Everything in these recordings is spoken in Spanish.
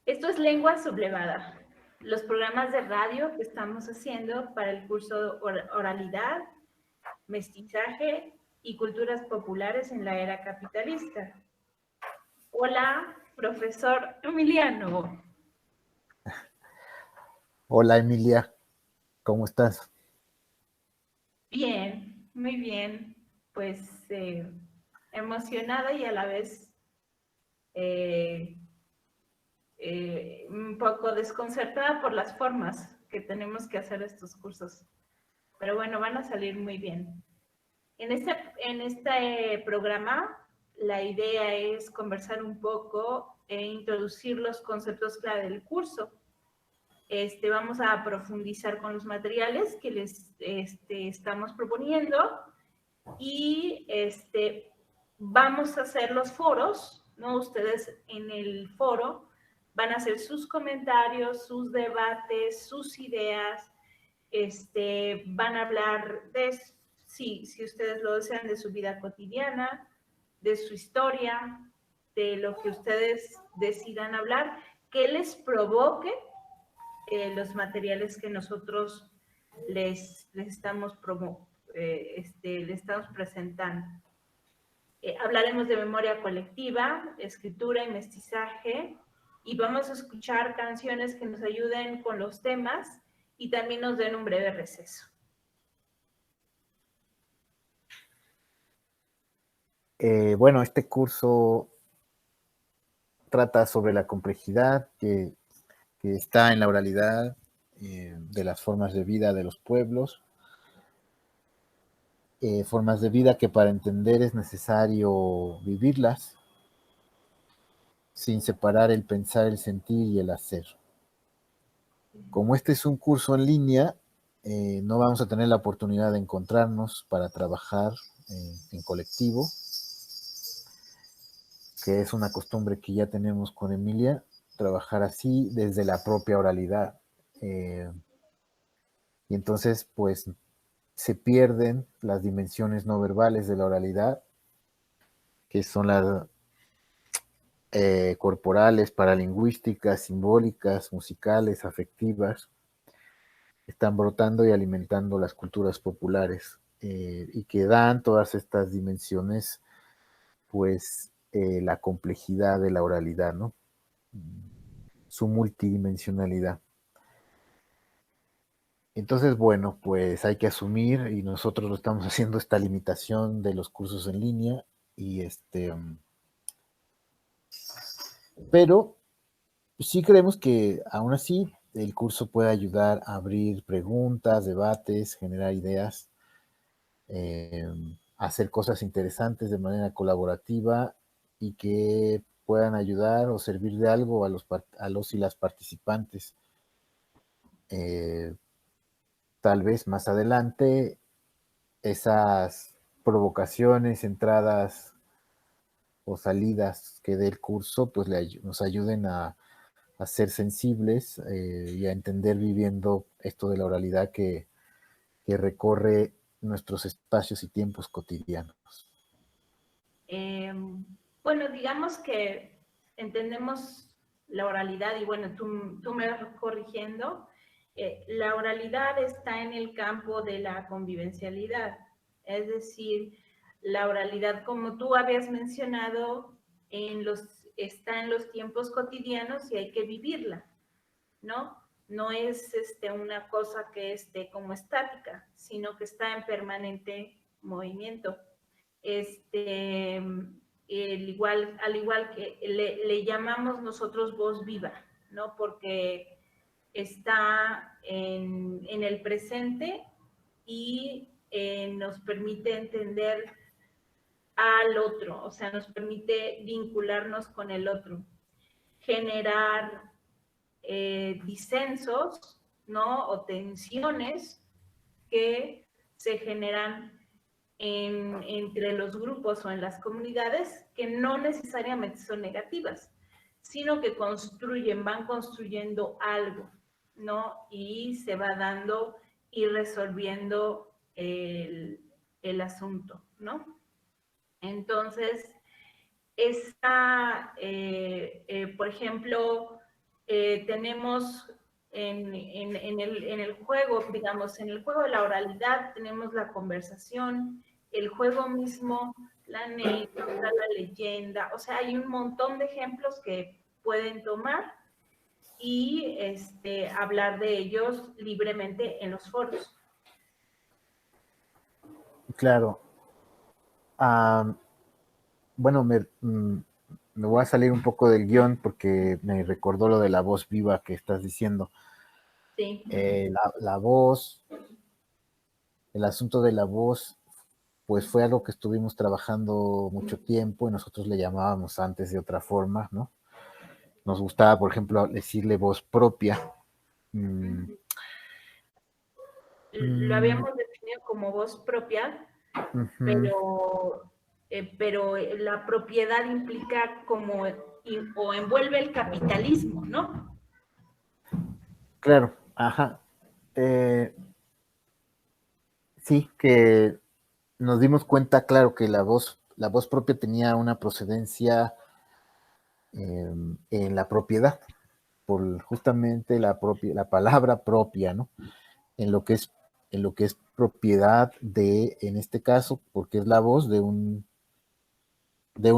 Esto es lengua sublevada. Los programas de radio que estamos haciendo para el curso oralidad, mestizaje y culturas populares en la era capitalista. Hola, profesor Emiliano. Hola Emilia, ¿cómo estás? Bien, muy bien. Pues emocionada y a la vez eh, un poco desconcertada por las formas que tenemos que hacer estos cursos. Pero bueno, van a salir muy bien. En este programa, la idea es conversar un poco e introducir los conceptos clave del curso. Vamos a profundizar con los materiales que les estamos proponiendo y vamos a hacer los foros, ¿no? Ustedes en el foro van a hacer sus comentarios, sus debates, sus ideas, van a hablar de, si ustedes lo desean, de su vida cotidiana, de su historia, de lo que ustedes decidan hablar, que les provoque los materiales que nosotros les estamos les estamos presentando. Hablaremos de memoria colectiva, escritura y mestizaje, y vamos a escuchar canciones que nos ayuden con los temas y también nos den un breve receso. Bueno, este curso trata sobre la complejidad que está en la oralidad, de las formas de vida de los pueblos, formas de vida que para entender es necesario vivirlas sin separar el pensar, el sentir y el hacer. Como este es un curso en línea, no vamos a tener la oportunidad de encontrarnos para trabajar en colectivo, que es una costumbre que ya tenemos con Emilia, trabajar así desde la propia oralidad. Y entonces, pues, se pierden las dimensiones no verbales de la oralidad, que son las corporales, paralingüísticas, simbólicas, musicales, afectivas, están brotando y alimentando las culturas populares, y que dan todas estas dimensiones, pues, la complejidad de la oralidad, ¿no? Su multidimensionalidad. Entonces, bueno, pues hay que asumir, y nosotros lo estamos haciendo, esta limitación de los cursos en línea, y pero sí creemos que aún así el curso puede ayudar a abrir preguntas, debates, generar ideas, eh, hacer cosas interesantes de manera colaborativa y que puedan ayudar o servir de algo a los y las participantes. Eh, Tal vez más adelante esas provocaciones, entradas o salidas que dé el curso, pues nos ayuden a ser sensibles, y a entender viviendo esto de la oralidad que recorre nuestros espacios y tiempos cotidianos. Eh, bueno, digamos que entendemos la oralidad y bueno, tú me vas corrigiendo. La oralidad está en el campo de la convivencialidad, es decir, la oralidad, como tú habías mencionado, está en los tiempos cotidianos y hay que vivirla, ¿no? No es una cosa que esté como estática, sino que está en permanente movimiento. Al igual que le llamamos nosotros voz viva, ¿no? Porque está en el presente y nos permite entender al otro, o sea, nos permite vincularnos con el otro, generar disensos, ¿no? O tensiones que se generan entre los grupos o en las comunidades que no necesariamente son negativas, sino que van construyendo algo, ¿no? Y se va dando y resolviendo el asunto, ¿no? Entonces, por ejemplo, tenemos en el juego, digamos, en el juego de la oralidad tenemos la conversación, el juego mismo, la anécdota, la leyenda, o sea, hay un montón de ejemplos que pueden tomar y hablar de ellos libremente en los foros. Claro. Bueno, me voy a salir un poco del guión porque me recordó lo de la voz viva que estás diciendo. Sí. La voz, el asunto de la voz, pues fue algo que estuvimos trabajando mucho tiempo y nosotros le llamábamos antes de otra forma, ¿no? Nos gustaba, por ejemplo, decirle voz propia. Mm, Lo habíamos definido como voz propia, pero la propiedad implica como o envuelve el capitalismo, ¿no? claro, ajá. Sí, que nos dimos cuenta, claro, que la voz propia tenía una procedencia en la propiedad, por justamente la palabra propia, ¿no? En lo que es, en lo que es propiedad de, en este caso, porque es la voz de un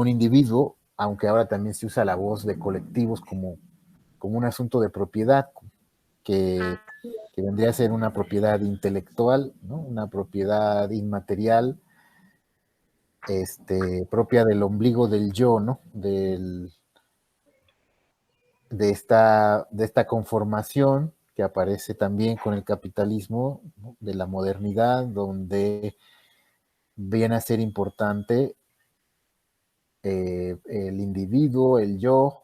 individuo, aunque ahora también se usa la voz de colectivos como un asunto de propiedad, que, que vendría a ser una propiedad intelectual, ¿no? Una propiedad inmaterial, propia del ombligo del yo, ¿no? De esta conformación que aparece también con el capitalismo, ¿no? De la modernidad, donde viene a ser importante el individuo, el yo,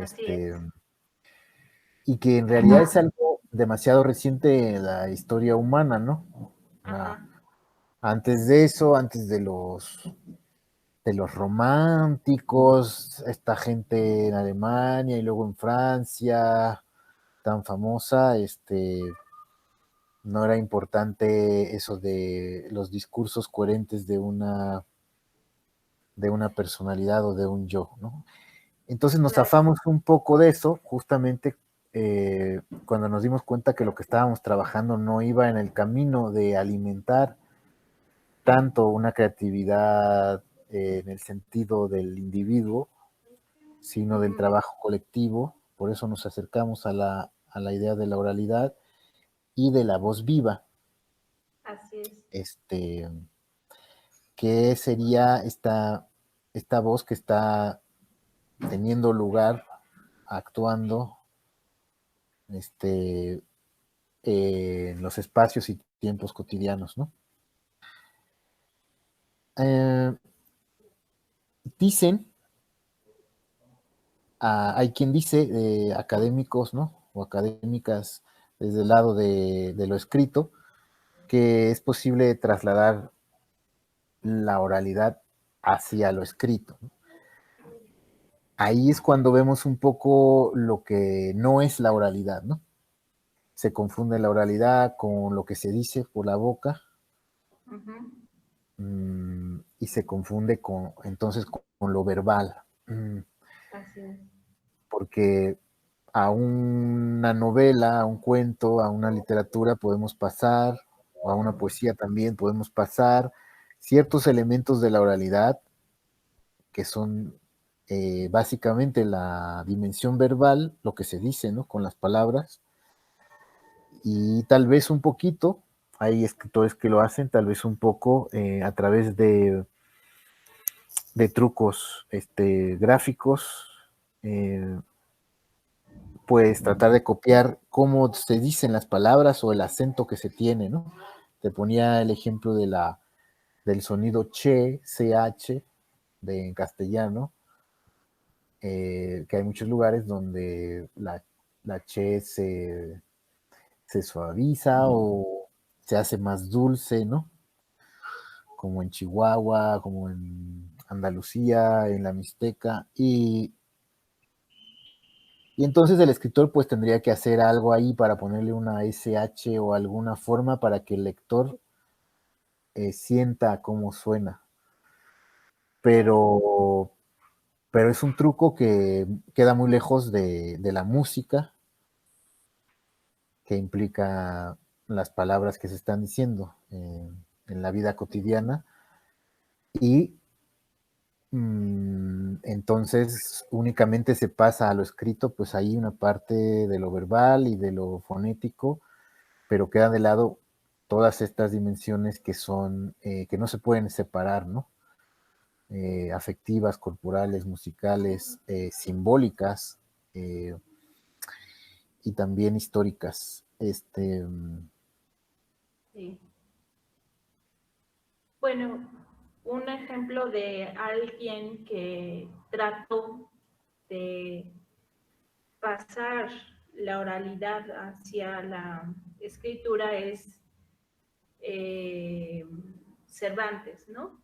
Así es. y que en realidad es algo demasiado reciente en la historia humana, ¿no? Ajá. Antes de eso, antes de los románticos, esta gente en Alemania y luego en Francia, tan famosa, no era importante eso de los discursos coherentes de una personalidad o de un yo, ¿no? Entonces nos Claro. zafamos un poco de eso, justamente cuando nos dimos cuenta que lo que estábamos trabajando no iba en el camino de alimentar tanto una creatividad en el sentido del individuo, sino del trabajo colectivo. Por eso nos acercamos a la idea de la oralidad y de la voz viva. Así es. ¿Qué sería esta voz que está teniendo lugar, actuando, en los espacios y tiempos cotidianos, ¿no? Eh, dicen, hay quien dice, académicos, ¿no? O académicas desde el lado de lo escrito, que es posible trasladar la oralidad hacia lo escrito, ¿no? Ahí es cuando vemos un poco lo que no es la oralidad, ¿no? Se confunde la oralidad con lo que se dice por la boca, Uh-huh. y se confunde entonces con lo verbal. Así es. Porque a una novela, a un cuento, a una literatura podemos pasar, o a una poesía también podemos pasar ciertos elementos de la oralidad que son básicamente la dimensión verbal, lo que se dice, ¿no? Con las palabras, y tal vez un poquito, hay escritores que lo hacen, tal vez un poco a través de trucos gráficos, eh, puedes tratar de copiar cómo se dicen las palabras o el acento que se tiene, ¿no? Te ponía el ejemplo del sonido che, ch, en castellano, que hay muchos lugares donde la che se suaviza o se hace más dulce, ¿no? Como en Chihuahua, como en Andalucía, en la Mixteca, y entonces el escritor pues tendría que hacer algo ahí para ponerle una SH o alguna forma para que el lector sienta cómo suena. Pero pero es un truco que queda muy lejos de la música, que implica las palabras que se están diciendo en la vida cotidiana, y entonces únicamente se pasa a lo escrito, pues hay una parte de lo verbal y de lo fonético, pero queda de lado todas estas dimensiones que son, que no se pueden separar, ¿no? Afectivas, corporales, musicales, simbólicas y también históricas. Sí. Bueno, un ejemplo de alguien que trató de pasar la oralidad hacia la escritura es Cervantes, ¿no?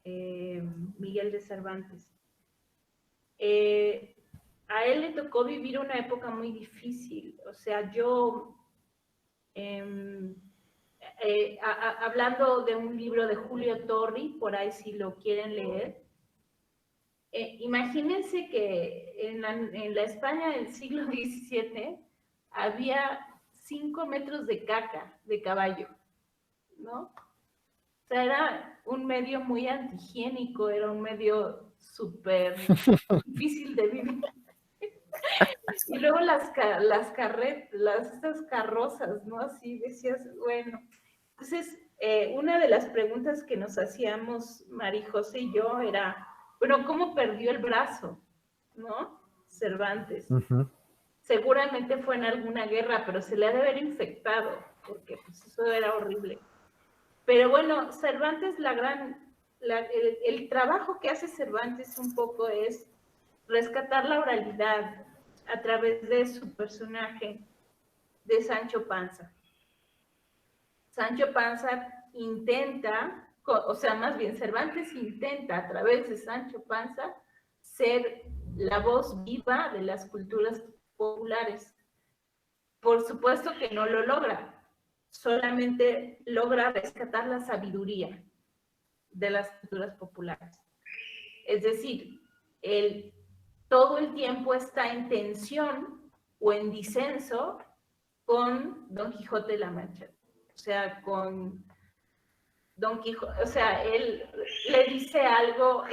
Miguel de Cervantes. A él le tocó vivir una época muy difícil. O sea, yo, hablando de un libro de Julio Torri, por ahí si lo quieren leer, imagínense que en la España del siglo XVII había 5 metros de caca de caballo, ¿no? O sea, era un medio muy antihigiénico, era un medio súper difícil de vivir. Y luego estas carrozas, ¿no? Así decías, bueno. Entonces, una de las preguntas que nos hacíamos Marijose y yo era, bueno, ¿cómo perdió el brazo? ¿No? Cervantes. Seguramente fue en alguna guerra, pero se le ha de haber infectado, porque pues, eso era horrible. Pero bueno, Cervantes, el trabajo que hace Cervantes un poco es rescatar la oralidad a través de su personaje de Sancho Panza. Sancho Panza intenta, o sea, más bien Cervantes intenta a través de Sancho Panza ser la voz viva de las culturas populares. Por supuesto que no lo logra, solamente logra rescatar la sabiduría de las culturas populares. Es decir, él todo el tiempo está en tensión o en disenso con Don Quijote de la Mancha. O sea, con Don Quijote, o sea, él le dice algo,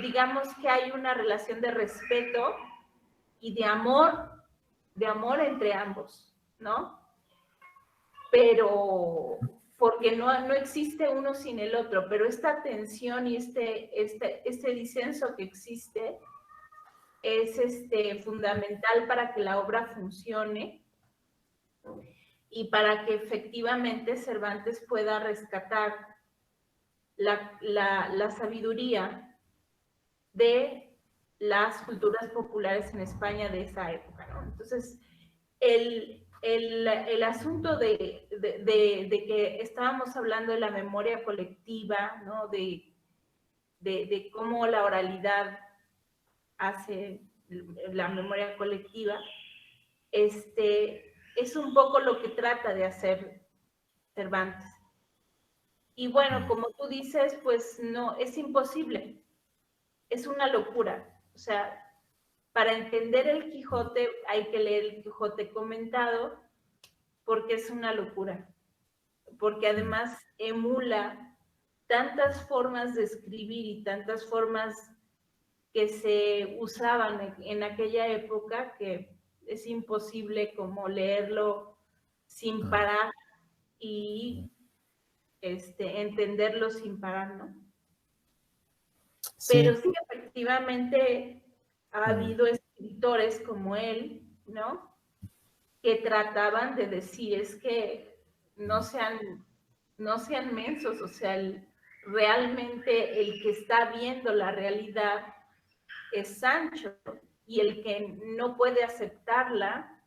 digamos que hay una relación de respeto y de amor entre ambos, ¿no? Pero porque no existe uno sin el otro, pero esta tensión y este disenso que existe es fundamental para que la obra funcione y para que efectivamente Cervantes pueda rescatar la sabiduría de las culturas populares en España de esa época, ¿no? Entonces, el asunto de que estábamos hablando de la memoria colectiva, ¿no? De cómo la oralidad hace la memoria colectiva, es un poco lo que trata de hacer Cervantes. Y bueno, como tú dices, pues no, es imposible, es una locura. O sea, para entender el Quijote hay que leer el Quijote comentado porque es una locura, porque además emula tantas formas de escribir y tantas formas que se usaban en aquella época que es imposible como leerlo sin parar y entenderlo sin parar, ¿no? Sí. Pero sí, efectivamente, ha habido escritores como él, ¿no? Que trataban de decir, es que no sean mensos, o sea, realmente el que está viendo la realidad es Sancho y el que no puede aceptarla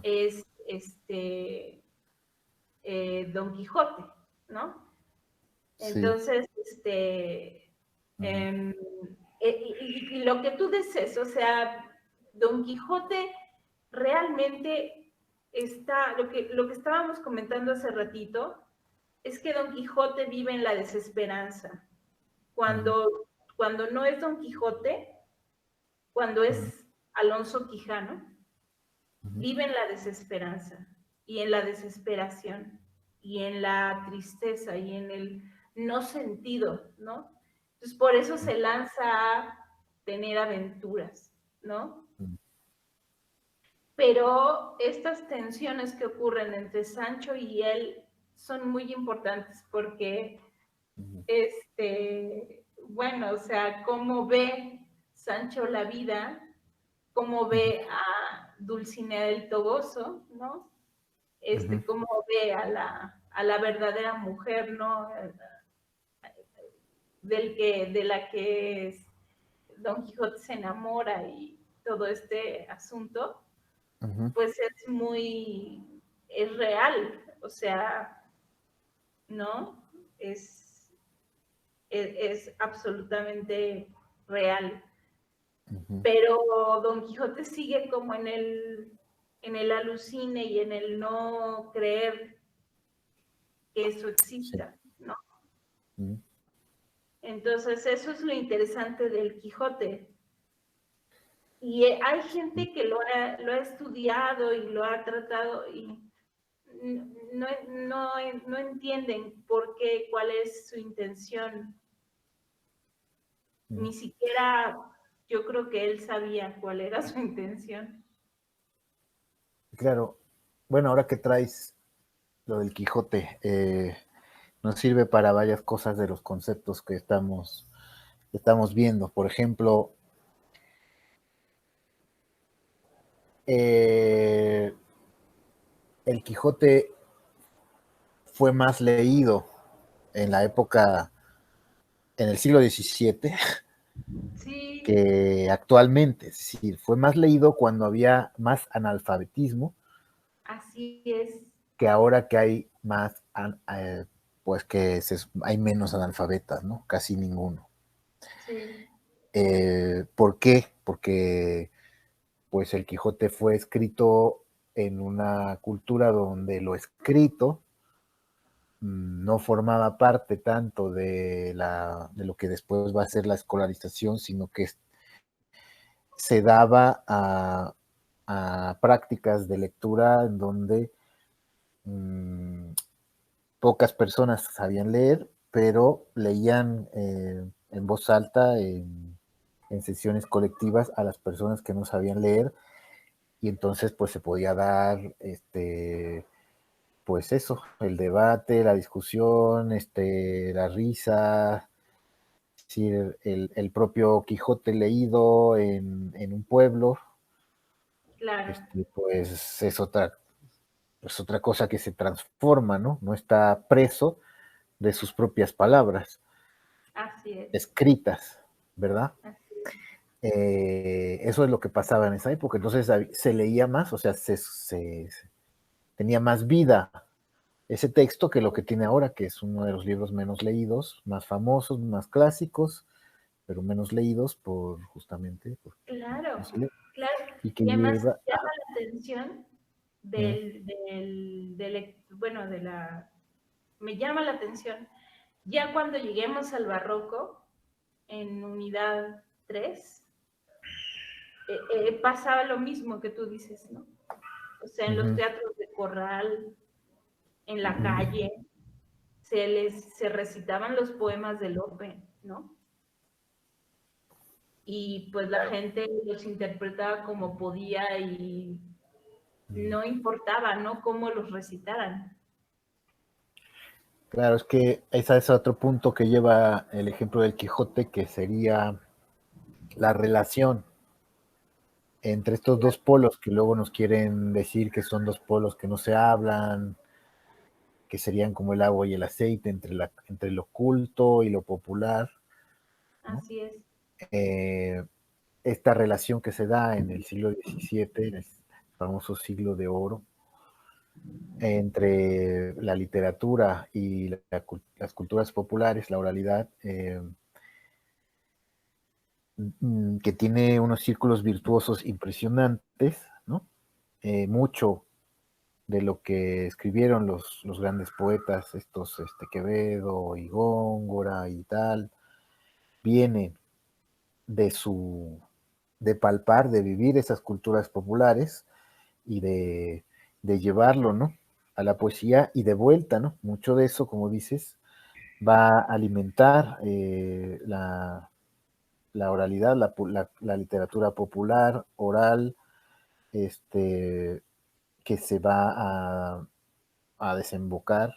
es Don Quijote, ¿no? Entonces, y lo que tú dices, o sea, Don Quijote realmente está, lo que estábamos comentando hace ratito, es que Don Quijote vive en la desesperanza. Cuando no es Don Quijote, cuando ujú, es Alonso Quijano, ujú, vive en la desesperanza y en la desesperación y en la tristeza y en el no sentido, ¿no? Entonces, por eso se lanza a tener aventuras, ¿no? ujú, Pero estas tensiones que ocurren entre Sancho y él son muy importantes porque, ujú, bueno, o sea, cómo ve Sancho la vida, cómo ujú, ve a Dulcinea del Toboso, ¿no? ujú. Cómo ve a la verdadera mujer, ¿no? De la que es Don Quijote se enamora y todo este asunto, Ujú, pues es real, o sea, ¿no? Es, es absolutamente real. ujú. Pero Don Quijote sigue como en el alucine y en el no creer que eso Sí. exista, ¿no? Ujú. Entonces, eso es lo interesante del Quijote. Y hay gente que lo ha estudiado y lo ha tratado y no, no, no entienden por qué, cuál es su intención. Ujú. Ni siquiera yo creo que él sabía cuál era su intención. Claro. Bueno, ahora que traes lo del Quijote, nos sirve para varias cosas de los conceptos que estamos viendo. Por ejemplo, eh, el Quijote fue más leído en la época, en el siglo XVII, Sí, que actualmente. Es decir, fue más leído cuando había más analfabetismo así es. que ahora que hay más, pues que hay menos analfabetas, ¿no? Casi ninguno. Sí, ¿Por qué? Porque pues el Quijote fue escrito en una cultura donde lo escrito no formaba parte tanto de lo que después va a ser la escolarización, sino que se daba a prácticas de lectura en donde mmm, pocas personas sabían leer, pero leían en voz alta en sesiones colectivas a las personas que no sabían leer, y entonces pues se podía dar pues eso, el debate, la discusión, la risa, sí, el propio Quijote leído en un pueblo, claro, pues es otra cosa que se transforma, ¿no? No está preso de sus propias palabras, así es, escritas, ¿verdad? así es. Eso es lo que pasaba en esa época. Entonces se leía más, o sea, tenía más vida ese texto que lo que tiene ahora, que es uno de los libros menos leídos, más famosos, más clásicos, pero menos leídos justamente porque no Claro, se lee. claro. Y que Y además lleva llama la atención mm, bueno, me llama la atención, ya cuando lleguemos al barroco, en unidad 3 pasaba lo mismo que tú dices, ¿no? O sea, en los ujú, teatros de corral, en la ujú. calle, se recitaban los poemas de Lope, ¿no? Y pues la gente los interpretaba como podía y no importaba, ¿no? Cómo los recitaran. Claro, es que ese es otro punto que lleva el ejemplo del Quijote, que sería la relación entre estos dos polos que luego nos quieren decir que son dos polos que no se hablan, que serían como el agua y el aceite entre lo culto y lo popular, ¿no? Así es, Eh, Esta relación que se da en el siglo XVII, en el famoso siglo de oro, entre la literatura y las culturas populares, la oralidad, que tiene unos círculos virtuosos impresionantes, ¿no? Mucho de lo que escribieron los grandes poetas, estos Quevedo y Góngora y tal, viene de su, de palpar, de vivir esas culturas populares y de llevarlo, ¿no? A la poesía y de vuelta, ¿no? Mucho de eso, como dices, va a alimentar la oralidad, la literatura popular, oral, que se va a desembocar,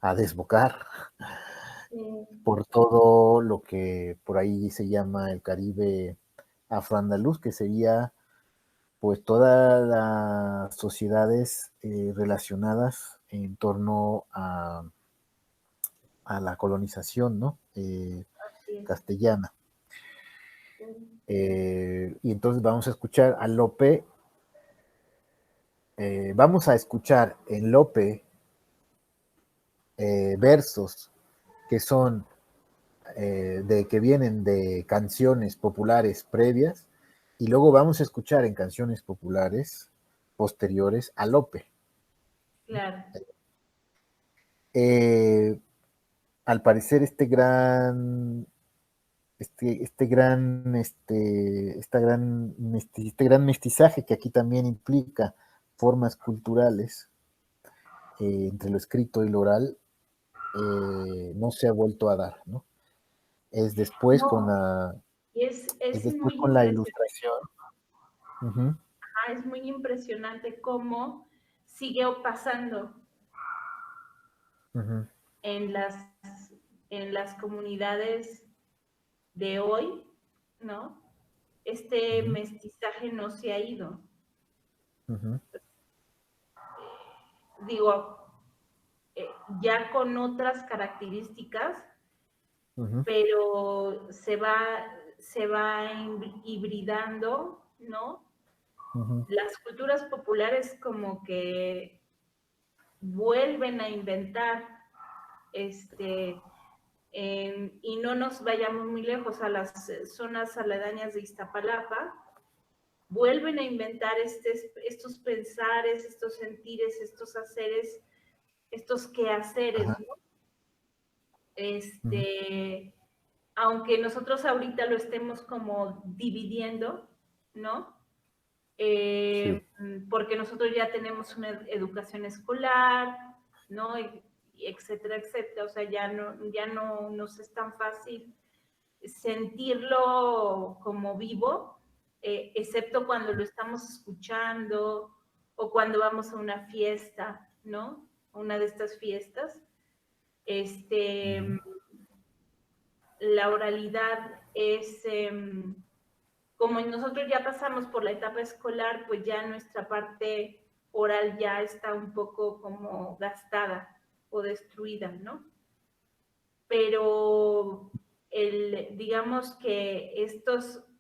a desbocar por todo lo que por ahí se llama el Caribe afroandaluz, que sería pues todas las sociedades relacionadas en torno a la colonización, ¿no? Así es. Castellana. Y entonces vamos a escuchar a Lope, vamos a escuchar en Lope versos que son que vienen de canciones populares previas y luego vamos a escuchar en canciones populares posteriores a Lope. Claro. Eh, Al parecer este gran mestizaje que aquí también implica formas culturales entre lo escrito y lo oral, no se ha vuelto a dar, ¿no? Es después con No, la, y es es después muy con la impresionante, ilustración. Uh-huh, es muy impresionante cómo sigue pasando uh-huh, en en las comunidades de hoy, ¿no? Este uh-huh, mestizaje no se ha ido. uh-huh, Digo, ya con otras características, uh-huh, pero se va hibridando, ¿no? uh-huh, Las culturas populares como que vuelven a inventar, este, y no nos vayamos muy lejos a las zonas aledañas de Iztapalapa, vuelven a inventar estos pensares, estos sentires, estos haceres, estos quehaceres, ajá, ¿no? uh-huh, Aunque nosotros ahorita lo estemos como dividiendo, ¿no? sí, Porque nosotros ya tenemos una educación escolar, ¿no? Y etcétera, etcétera. O sea, ya no nos es tan fácil sentirlo como vivo, excepto cuando lo estamos escuchando o cuando vamos a una fiesta, ¿no? Una de estas fiestas. Este, uh-huh, la oralidad es, como nosotros ya pasamos por la etapa escolar, pues ya nuestra parte oral ya está un poco como gastada o destruida, ¿no? Pero digamos que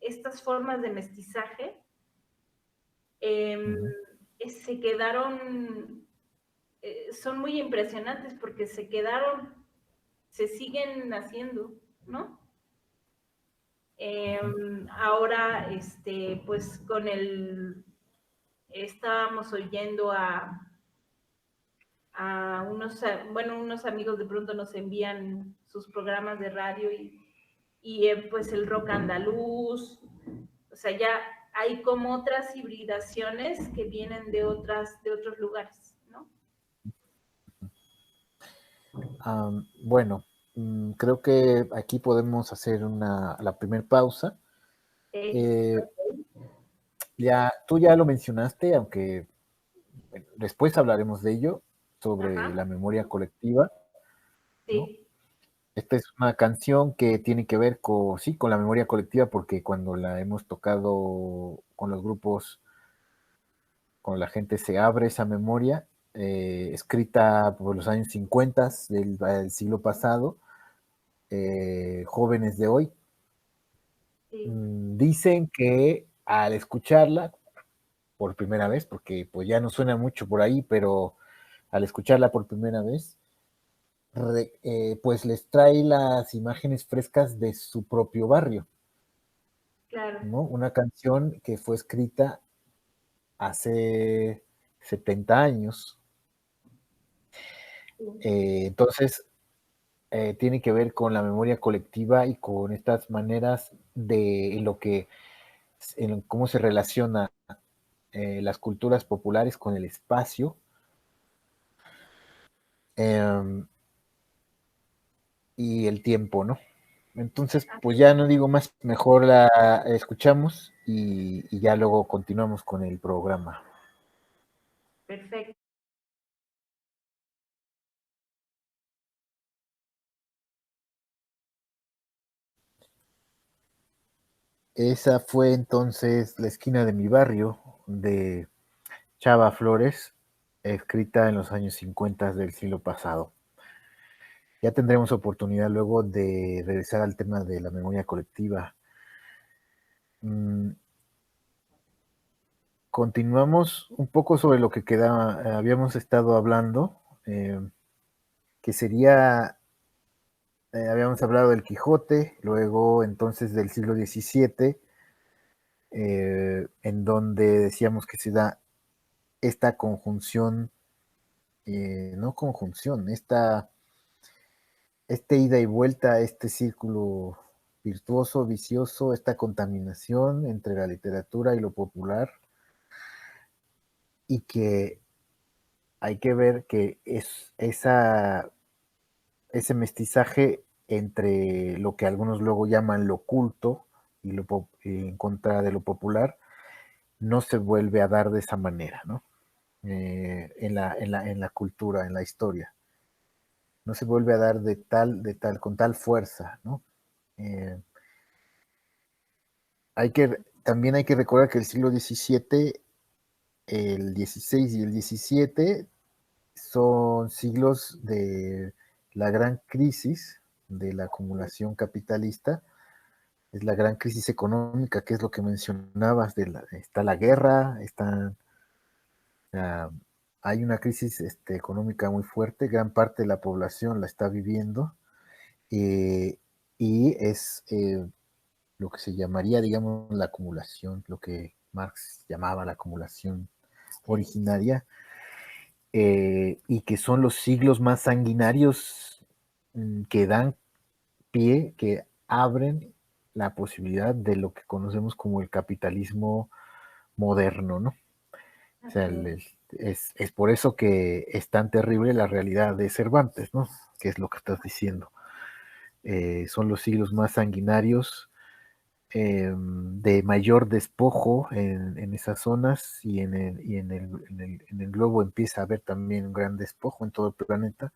estas formas de mestizaje eh, uh-huh, se quedaron, son muy impresionantes porque se quedaron, se siguen haciendo, ¿no? uh-huh, Ahora, pues estábamos oyendo a unos, bueno, unos amigos de pronto nos envían sus programas de radio pues el rock andaluz, o sea, ya hay como otras hibridaciones que vienen de otros lugares, ¿no? bueno, creo que aquí podemos hacer la primer pausa. Ex, Eh, Tú ya lo mencionaste, aunque bueno, después hablaremos de ello, sobre ajá, la memoria colectiva, ¿no? sí, Esta es una canción que tiene que ver con, sí, con la memoria colectiva, porque cuando la hemos tocado con los grupos, con la gente se abre esa memoria, escrita por los años 50 del siglo pasado, jóvenes de hoy, sí, dicen que al escucharla por primera vez, porque pues ya no suena mucho por ahí, pero al escucharla por primera vez, pues les trae las imágenes frescas de su propio barrio, claro, ¿no? Una canción que fue escrita hace 70 años. sí, Entonces, tiene que ver con la memoria colectiva y con estas maneras de lo que en cómo se relaciona las culturas populares con el espacio. Y el tiempo, ¿no? Entonces, pues ya no digo más, mejor la escuchamos y ya luego continuamos con el programa. Perfecto. Esa fue entonces La esquina de mi barrio, de Chava Flores, escrita en los años 50 del siglo pasado. Ya tendremos oportunidad luego de regresar al tema de la memoria colectiva. Continuamos un poco sobre lo que habíamos estado hablando, que sería, habíamos hablado del Quijote, luego entonces del siglo XVII, en donde decíamos que se da esta conjunción, no conjunción, este ida y vuelta, este círculo virtuoso, vicioso, esta contaminación entre la literatura y lo popular, y que hay que ver que es ese mestizaje entre lo que algunos luego llaman lo culto y en contra de lo popular, no se vuelve a dar de esa manera, ¿no? En la cultura, en la historia. No se vuelve a dar con tal fuerza, ¿no? Eh, también hay que recordar que el siglo XVII, el XVI y el XVII son siglos de la gran crisis de la acumulación capitalista, es la gran crisis económica, que es lo que mencionabas, está la guerra, uh, hay una crisis económica muy fuerte, gran parte de la población la está viviendo, eh, y es lo que se llamaría, digamos, la acumulación, lo que Marx llamaba la acumulación Sí. originaria, y que son los siglos más sanguinarios que dan pie, que abren la posibilidad de lo que conocemos como el capitalismo moderno, ¿no? O sea, es por eso que es tan terrible la realidad de Cervantes, ¿no? Que es lo que estás diciendo. Son los siglos más sanguinarios, de mayor despojo en esas zonas, y en el globo empieza a haber también un gran despojo en todo el planeta.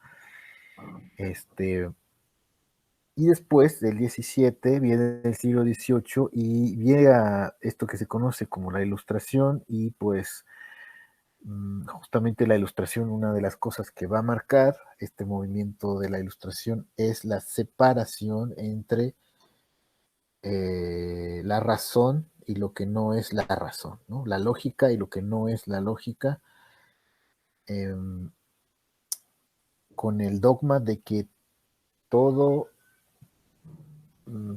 Y después del 17 viene el siglo XVIII y viene a esto que se conoce como la Ilustración, y pues justamente la Ilustración, una de las cosas que va a marcar este movimiento de la Ilustración es la separación entre la razón y lo que no es la razón, ¿no? La lógica y lo que no es la lógica, eh, con el dogma de que todo,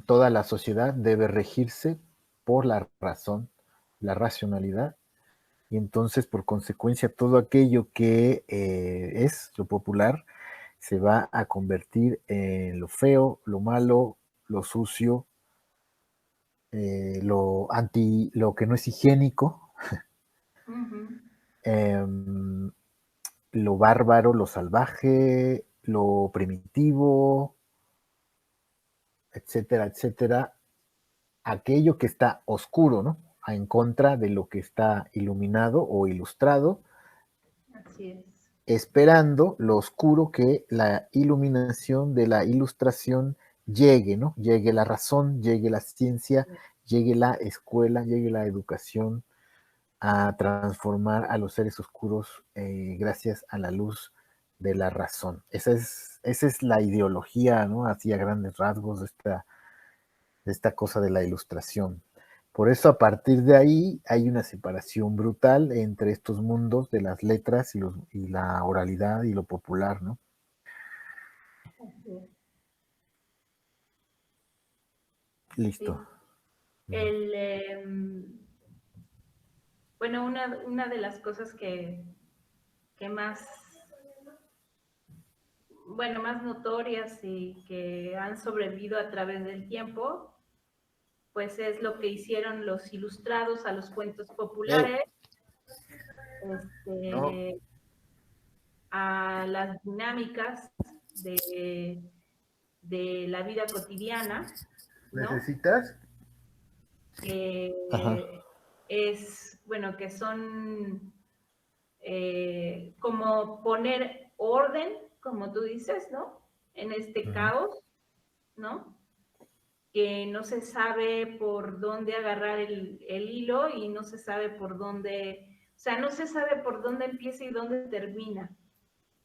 toda la sociedad debe regirse por la razón, la racionalidad, y entonces por consecuencia todo aquello que es lo popular se va a convertir en lo feo, lo malo, lo sucio, lo que no es higiénico, Uh-huh. lo bárbaro, lo salvaje, lo primitivo, etcétera, etcétera, aquello que está oscuro, ¿no? En contra de lo que está iluminado o ilustrado, Así es. esperando lo oscuro que la iluminación de la ilustración llegue, ¿no? Llegue la razón, llegue la ciencia, llegue la escuela, llegue la educación a transformar a los seres oscuros, gracias a la luz de la razón. Esa es la ideología, ¿no? Así a grandes rasgos de esta cosa de la ilustración. Por eso, a partir de ahí hay una separación brutal entre estos mundos de las letras y la oralidad y lo popular, ¿no? Así es. Listo. Sí. El, bueno, una de las cosas que más, bueno, más notorias y que han sobrevivido a través del tiempo, pues es lo que hicieron los ilustrados a los cuentos populares, No, a las dinámicas de la vida cotidiana, ¿no? ¿necesitas? Ajá. Es, bueno, que son como poner orden, como tú dices, ¿no? En este Ujú, caos, ¿no? Que no se sabe por dónde agarrar el hilo y no se sabe por dónde, o sea, no se sabe por dónde empieza y dónde termina,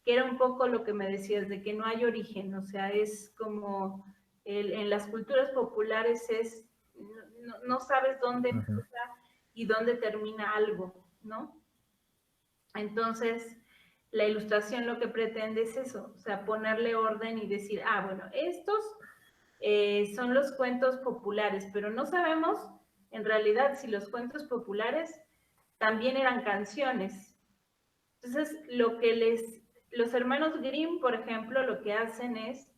que era un poco lo que me decías, de que no hay origen, o sea, es como en las culturas populares es, no sabes dónde ujú, empieza y dónde termina algo, ¿no? Entonces, la ilustración lo que pretende es eso, o sea, ponerle orden y decir, ah, bueno, estos son los cuentos populares, pero no sabemos en realidad si los cuentos populares también eran canciones. Entonces, los hermanos Grimm, por ejemplo, lo que hacen es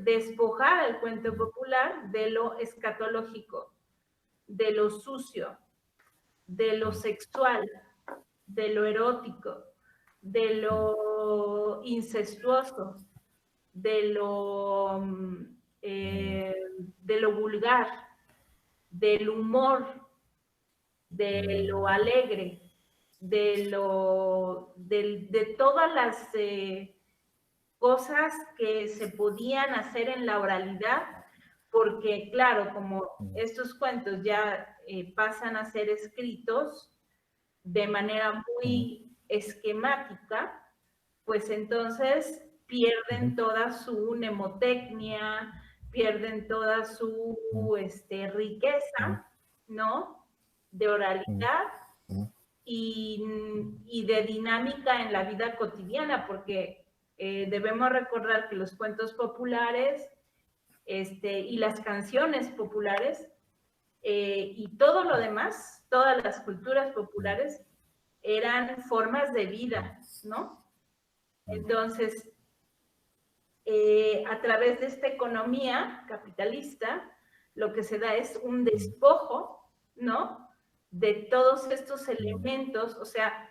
despojar al cuento popular de lo escatológico, de lo sucio, de lo sexual, de lo erótico, de lo incestuoso, de lo, eh, de lo vulgar, del humor, de lo alegre, de todas las cosas que se podían hacer en la oralidad, porque claro, como estos cuentos ya pasan a ser escritos de manera muy esquemática, pues entonces pierden toda su mnemotecnia, pierden toda su riqueza, ¿no? De oralidad y de dinámica en la vida cotidiana, porque debemos recordar que los cuentos populares y las canciones populares y todo lo demás, todas las culturas populares, eran formas de vida, ¿no? Entonces, a través de esta economía capitalista, lo que se da es un despojo, ¿no? De todos estos elementos, o sea,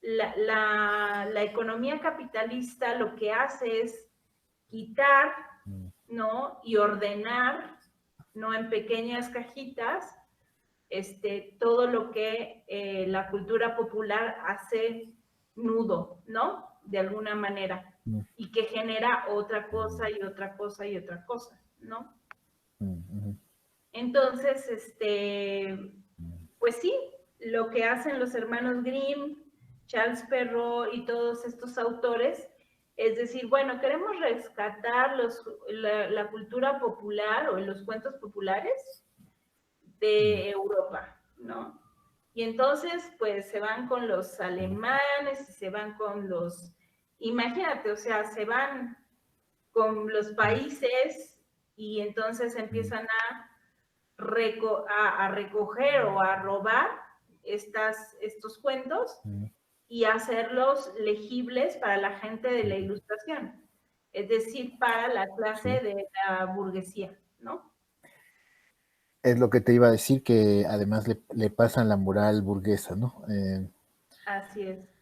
la economía capitalista lo que hace es quitar, ¿no? Y ordenar, ¿no? En pequeñas cajitas, todo lo que la cultura popular hace nudo, ¿no? De alguna manera, y que genera otra cosa y otra cosa y otra cosa, ¿no? Entonces, pues sí, lo que hacen los hermanos Grimm, Charles Perrault y todos estos autores, es decir, bueno, queremos rescatar la cultura popular o los cuentos populares de Europa, ¿no? Y entonces, pues se van con los alemanes y se van con los, imagínate, o sea, se van con los países y entonces empiezan a recoger o a robar estos cuentos y hacerlos legibles para la gente de la ilustración, es decir, para la clase Sí. de la burguesía, ¿no? Es lo que te iba a decir, que además le pasan la moral burguesa, ¿no? Así es.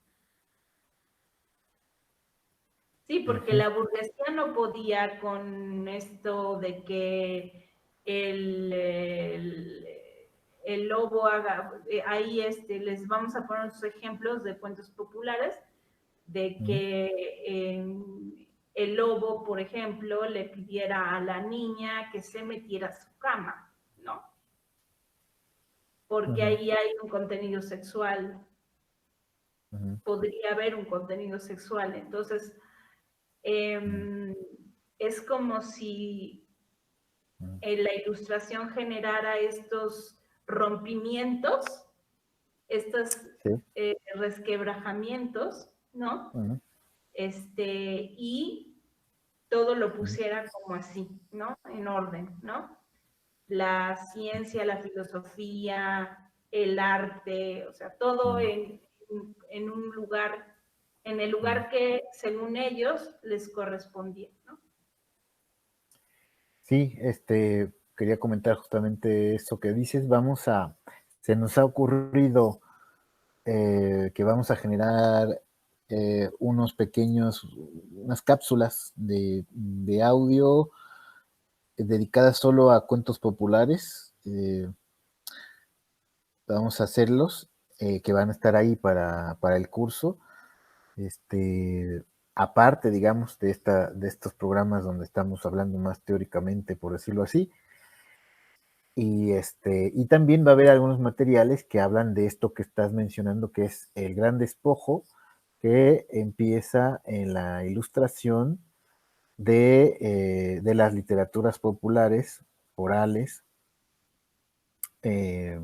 Sí, porque Ujú, la burguesía no podía con esto de que el, el, el lobo haga, ahí les vamos a poner unos ejemplos de cuentos populares, de que el lobo, por ejemplo, le pidiera a la niña que se metiera a su cama, ¿no? Porque ujú, ahí hay un contenido sexual, ujú, podría haber un contenido sexual, entonces es como si la ilustración generara estos rompimientos, estos sí, resquebrajamientos, ¿no? ujú, Y todo lo pusiera como así, ¿no? En orden, ¿no? La ciencia, la filosofía, el arte, o sea, todo en un lugar, en el lugar que según ellos les correspondía, ¿no? sí, quería comentar justamente eso que dices. Se nos ha ocurrido que vamos a generar unas cápsulas de audio dedicadas solo a cuentos populares. Vamos a hacerlos, que van a estar ahí para el curso. Aparte, digamos, de estos programas donde estamos hablando más teóricamente, por decirlo así. Y también va a haber algunos materiales que hablan de esto que estás mencionando, que es el gran despojo, que empieza en la ilustración de las literaturas populares, orales, eh,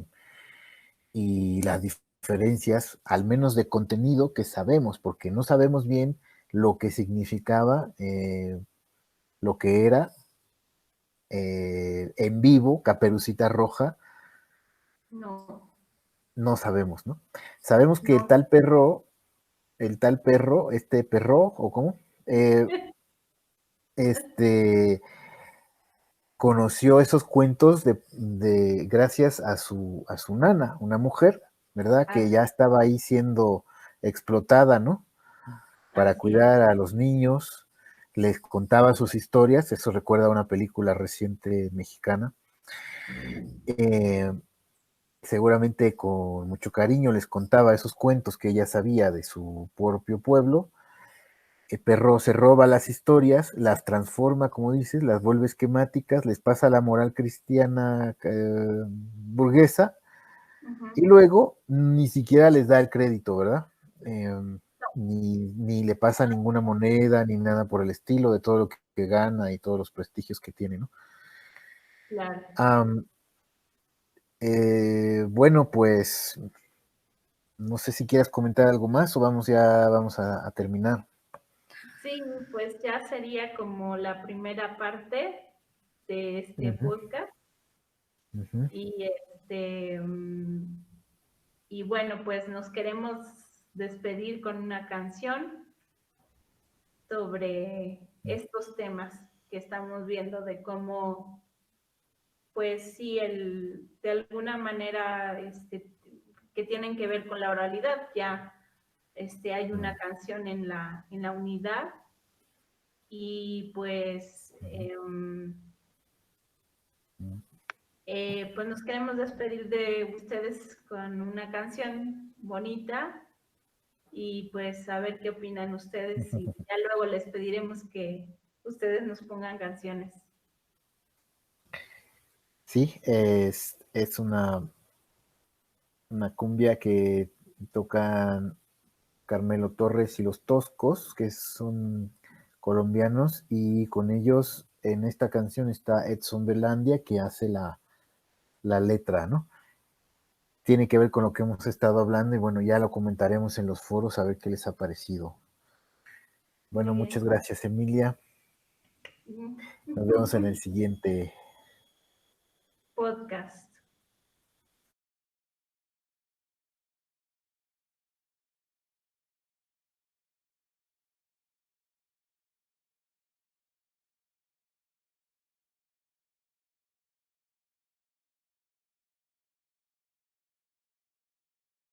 y las diferencias, al menos de contenido, que sabemos, porque no sabemos bien lo que significaba, lo que era en vivo Caperucita Roja. No, No sabemos, ¿no? Sabemos que no. el tal perro, este perro, ¿o cómo? Eh, este conoció esos cuentos gracias a su nana, una mujer, ¿verdad? Que ya estaba ahí siendo explotada, ¿no? Para Así es. cuidar a los niños, les contaba sus historias, eso recuerda a una película reciente mexicana. Eh, Seguramente con mucho cariño les contaba esos cuentos que ella sabía de su propio pueblo. El perro se roba las historias, las transforma, como dices, las vuelve esquemáticas, les pasa la moral cristiana burguesa, Ujú. y luego ni siquiera les da el crédito, ¿verdad? Ni le pasa ninguna moneda, ni nada por el estilo de todo lo que gana y todos los prestigios que tiene, ¿no? Claro. Bueno, pues no sé si quieras comentar algo más o vamos a terminar. Sí, pues ya sería como la primera parte de este Ujú, podcast. ujú. Y y bueno, pues nos queremos despedir con una canción sobre estos temas que estamos viendo de cómo, pues sí, de alguna manera que tienen que ver con la oralidad. Ya hay una canción en la unidad y pues pues nos queremos despedir de ustedes con una canción bonita y pues a ver qué opinan ustedes y ya luego les pediremos que ustedes nos pongan canciones. Sí, es una cumbia que tocan Carmelo Torres y los Toscos, que son colombianos, y con ellos en esta canción está Edson Belandia, que hace la letra, ¿no? Tiene que ver con lo que hemos estado hablando y bueno, ya lo comentaremos en los foros a ver qué les ha parecido. Muy Bueno, bien. muchas gracias, Emilia. Nos vemos en el siguiente Podcast.